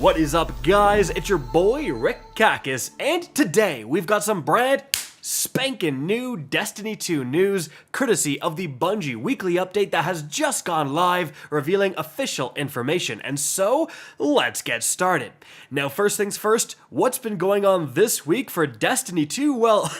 What is up, guys? It's your boy Recluse, and today we've got some brand spanking new Destiny 2 news courtesy of the Bungie weekly update that has just gone live, revealing official information. And so, let's get started. Now, first things first, what's been going on this week for Destiny 2? Well,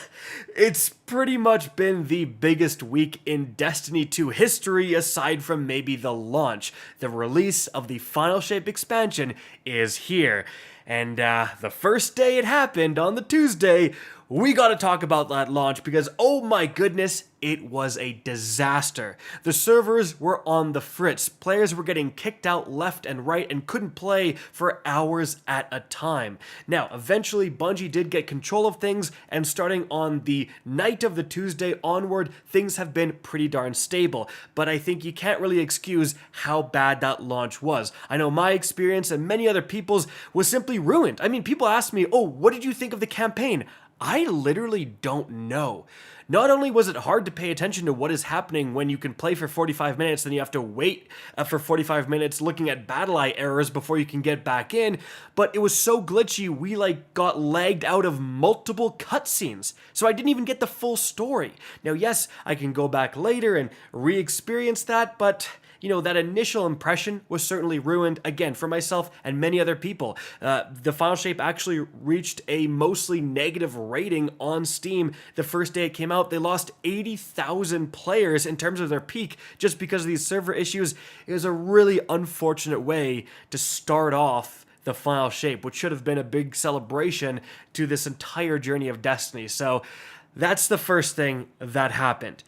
it's pretty much been the biggest week in Destiny 2 history aside from maybe the launch. The release of the Final Shape expansion is here. And the first day it happened, on the Tuesday, we gotta talk about that launch because, oh my goodness, it was a disaster. The servers were on the fritz. Players were getting kicked out left and right and couldn't play for hours at a time. Now, eventually, Bungie did get control of things, and starting on the night of the Tuesday onward, things have been pretty darn stable. But I think you can't really excuse how bad that launch was. I know my experience and many other people's was simply ruined. I mean, people ask me, oh, what did you think of the campaign? I literally don't know. Not only was it hard to pay attention to what is happening when you can play for 45 minutes, then you have to wait for 45 minutes looking at battle eye errors before you can get back in, but it was so glitchy we got lagged out of multiple cutscenes. So I didn't even get the full story. Now, yes, I can go back later and re-experience that, but you know, that initial impression was certainly ruined, again, for myself and many other people. The Final Shape actually reached a mostly negative rating on Steam the first day it came out. They lost 80,000 players in terms of their peak just because of these server issues. It was a really unfortunate way to start off the Final Shape, which should have been a big celebration to this entire journey of Destiny. So that's the first thing that happened.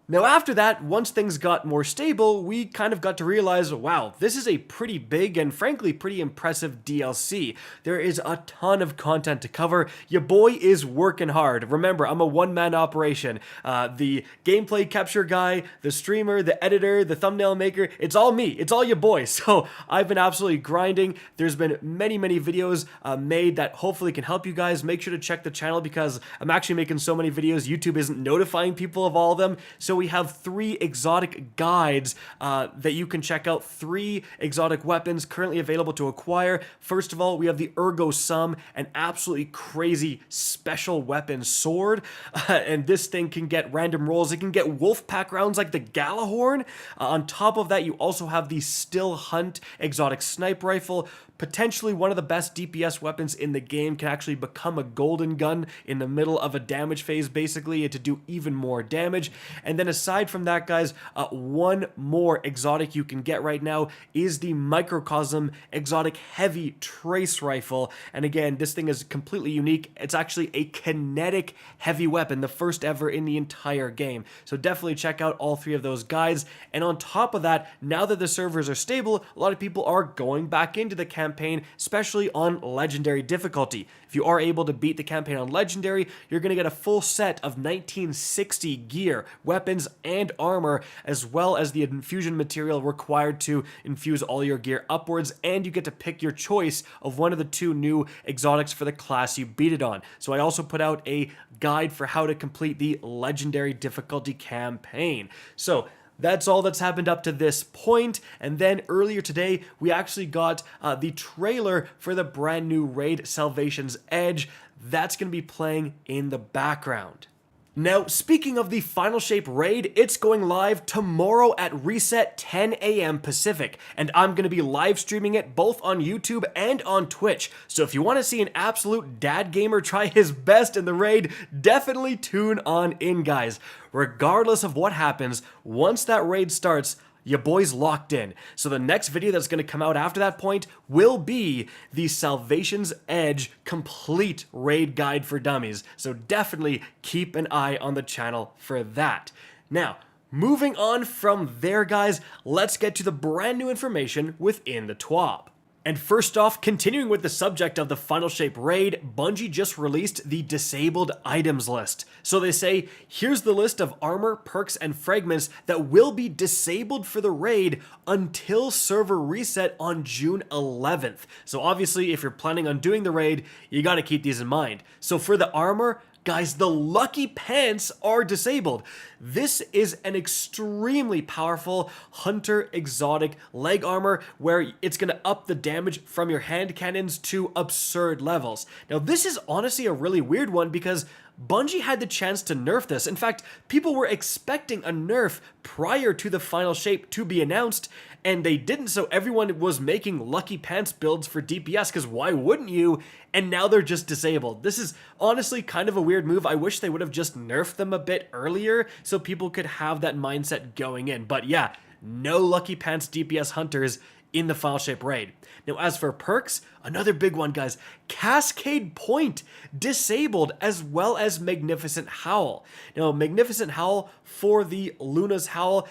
Now after that, once things got more stable, we kind of got to realize, wow, this is a pretty big and frankly pretty impressive DLC. There is a ton of content to cover. Your boy is working hard. Remember, I'm a one-man operation. The gameplay capture guy, the streamer, the editor, the thumbnail maker, it's all me. It's all your boy. So I've been absolutely grinding. There's been many videos made that hopefully can help you guys. Make sure to check the channel because I'm actually making so many videos, YouTube isn't notifying people of all of them. So we have 3 exotic guides that you can check out. 3 exotic weapons currently available to acquire. First of all, we have the Ergo Sum, an absolutely crazy special weapon sword. And this thing can get random rolls. It can get wolf pack rounds like the Galahorn. On top of that, you also have the Still Hunt exotic sniper rifle. Potentially one of the best DPS weapons in the game, can actually become a golden gun in the middle of a damage phase, basically, to do even more damage. And then aside from that, guys, one more exotic you can get right now is the Microcosm exotic heavy trace rifle. And again, this thing is completely unique. It's actually a kinetic heavy weapon, the first ever in the entire game. So definitely check out all 3 of those guides. And on top of that, now that the servers are stable, a lot of people are going back into the campaign, especially on Legendary difficulty. If you are able to beat the campaign on Legendary, you're going to get a full set of 1960 gear, weapons, and armor, as well as the infusion material required to infuse all your gear upwards, and you get to pick your choice of one of the 2 new exotics for the class you beat it on. So I also put out a guide for how to complete the Legendary difficulty campaign. So that's all that's happened up to this point. And then earlier today, we actually got the trailer for the brand new raid, Salvation's Edge. That's going to be playing in the background. Now, speaking of the Final Shape raid, it's going live tomorrow at reset 10 a.m. Pacific, and I'm going to be live streaming it both on YouTube and on Twitch. So if you want to see an absolute dad gamer try his best in the raid, definitely tune on in, guys. Regardless of what happens, once that raid starts, your boy's locked in. So the next video that's going to come out after that point will be the Salvation's Edge complete raid guide for dummies. So definitely keep an eye on the channel for that. Now, moving on from there, guys, let's get to the brand new information within the TWAB. And first off, continuing with the subject of the Final Shape raid, Bungie just released the disabled items list. So they say, here's the list of armor, perks, and fragments that will be disabled for the raid until server reset on June 11th. So obviously, if you're planning on doing the raid, you gotta keep these in mind. So for the armor, Guys, the Lucky Pants are disabled. This is an extremely powerful Hunter exotic leg armor where it's going to up the damage from your hand cannons to absurd levels. Now, this is honestly a really weird one because Bungie had the chance to nerf this. In fact, people were expecting a nerf prior to the final shape to be announced, and they didn't, so everyone was making Lucky Pants builds for DPS, because why wouldn't you? And now they're just disabled. This is honestly kind of a weird move. I wish they would have just nerfed them a bit earlier so people could have that mindset going in. But yeah, no Lucky Pants DPS Hunters in the Final Shape raid. Now, as for perks, another big one, guys. Cascade Point disabled, as well as Magnificent Howl. Now, Magnificent Howl for the Luna's Howl,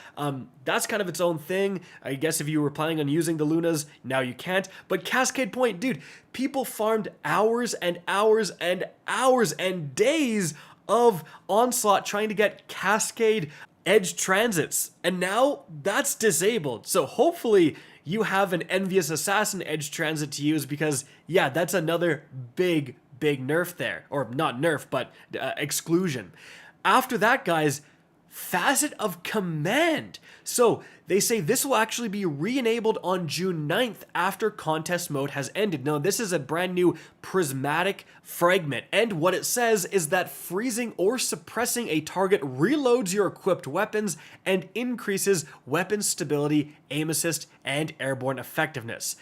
that's kind of its own thing. I guess if you were planning on using the Lunas, now you can't. But Cascade Point, dude, people farmed hours and hours and hours and days of Onslaught trying to get Cascade Edge transits, and now that's disabled. So hopefully you have an Envious Assassin Edge transit to use, because yeah, that's another big nerf there. Or not nerf, but exclusion. After that, guys, Facet of Command. So they say this will actually be re-enabled on June 9th after contest mode has ended. Now, this is a brand new prismatic fragment, and what it says is that freezing or suppressing a target reloads your equipped weapons and increases weapon stability, aim assist, and airborne effectiveness.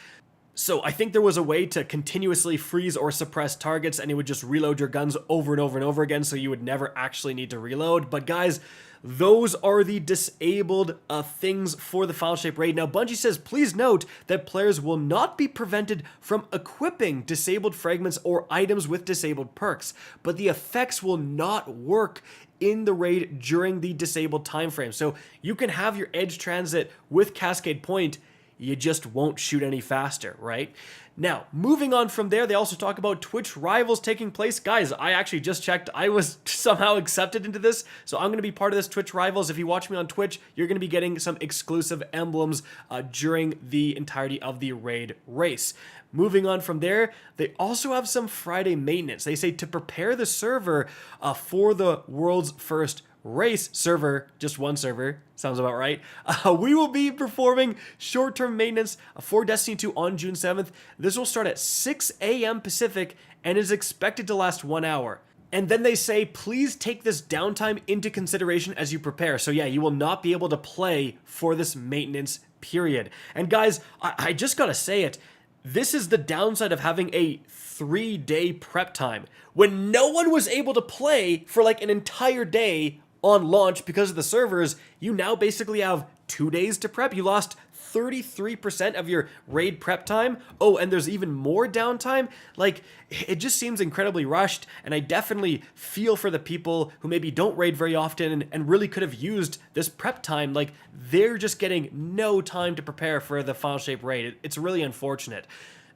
So I think there was a way to continuously freeze or suppress targets, and it would just reload your guns over and over and over again, so you would never actually need to reload. But guys, those are the disabled things for the Final Shape raid. Now, Bungie says, please note that players will not be prevented from equipping disabled fragments or items with disabled perks, but the effects will not work in the raid during the disabled time frame. So you can have your Edge Transit with Cascade Point, you just won't shoot any faster, right? Now, moving on from there, they also talk about Twitch Rivals taking place. Guys, I actually just checked. I was somehow accepted into this, so I'm going to be part of this Twitch Rivals. If you watch me on Twitch, you're going to be getting some exclusive emblems during the entirety of the raid race. Moving on from there, they also have some Friday maintenance. They say to prepare the server for the world's first race server, just one server, sounds about right. We will be performing short-term maintenance for Destiny 2 on June 7th. This will start at 6 a.m. Pacific and is expected to last 1 hour. And then they say, please take this downtime into consideration as you prepare. So yeah, you will not be able to play for this maintenance period. And guys, I just gotta say it, this is the downside of having a 3-day prep time. When no one was able to play for like an entire day on launch because of the servers, you now basically have 2 days to prep. You lost 33% of your raid prep time. Oh, and there's even more downtime. Like, it just seems incredibly rushed, and I definitely feel for the people who maybe don't raid very often and really could have used this prep time. Like, they're just getting no time to prepare for the Final Shape raid. It's really unfortunate.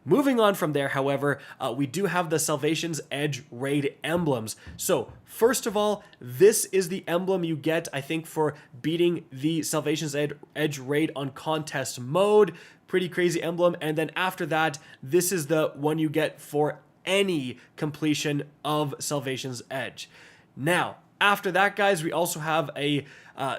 Moving on from there, however, we do have the Salvation's Edge raid emblems. So, first of all, this is the emblem you get, I think, for beating the Salvation's Edge raid on contest mode. Pretty crazy emblem. And then after that, this is the one you get for any completion of Salvation's Edge. Now, after that, guys, we also have a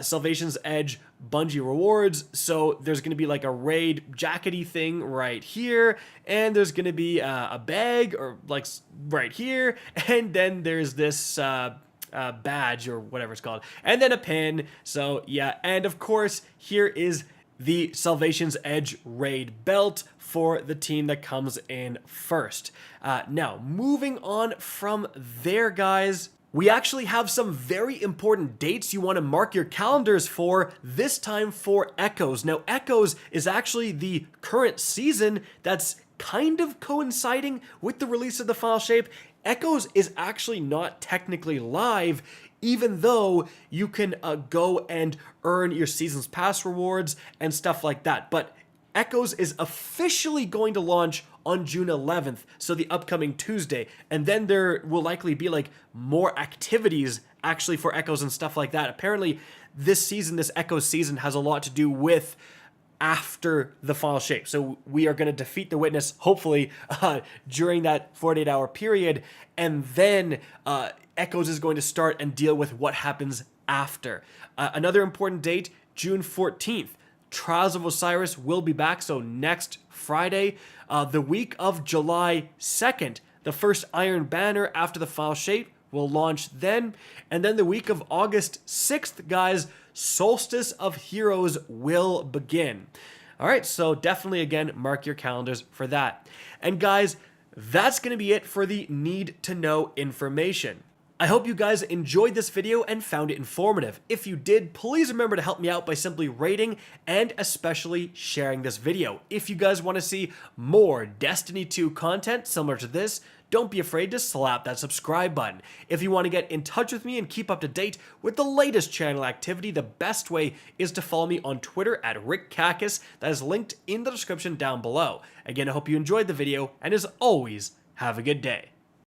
Salvation's Edge Bungie rewards. So there's going to be like a raid jackety thing right here, and there's going to be a bag or like right here, and then there's this badge or whatever it's called, and then a pin. So yeah, and of course here is the Salvation's Edge raid belt for the team that comes in first. Now, moving on from there, guys, we actually have some very important dates you want to mark your calendars for, this time for Echoes. Now, Echoes is actually the current season that's kind of coinciding with the release of the Final Shape. Echoes is actually not technically live, even though you can go and earn your Season's Pass rewards and stuff like that. But Echoes is officially going to launch on June 11th, so the upcoming Tuesday, and then there will likely be like more activities actually for Echoes and stuff like that. Apparently this season, this Echoes season, has a lot to do with after the final shape. So we are going to defeat the witness, hopefully, during that 48-hour period, and then Echoes is going to start and deal with what happens after. Another important date, June 14th. Trials of Osiris will be back, so next Friday. The week of July 2nd, the first Iron Banner after the final shape will launch then. And then the week of August 6th, guys, Solstice of Heroes will begin. All right, so definitely, again, mark your calendars for that. And guys, that's going to be it for the need to know information. I hope you guys enjoyed this video and found it informative. If you did, please remember to help me out by simply rating and especially sharing this video. If you guys want to see more Destiny 2 content similar to this, don't be afraid to slap that subscribe button. If you want to get in touch with me and keep up to date with the latest channel activity, the best way is to follow me on Twitter at RickCacus. That is linked in the description down below. Again, I hope you enjoyed the video, and as always, have a good day.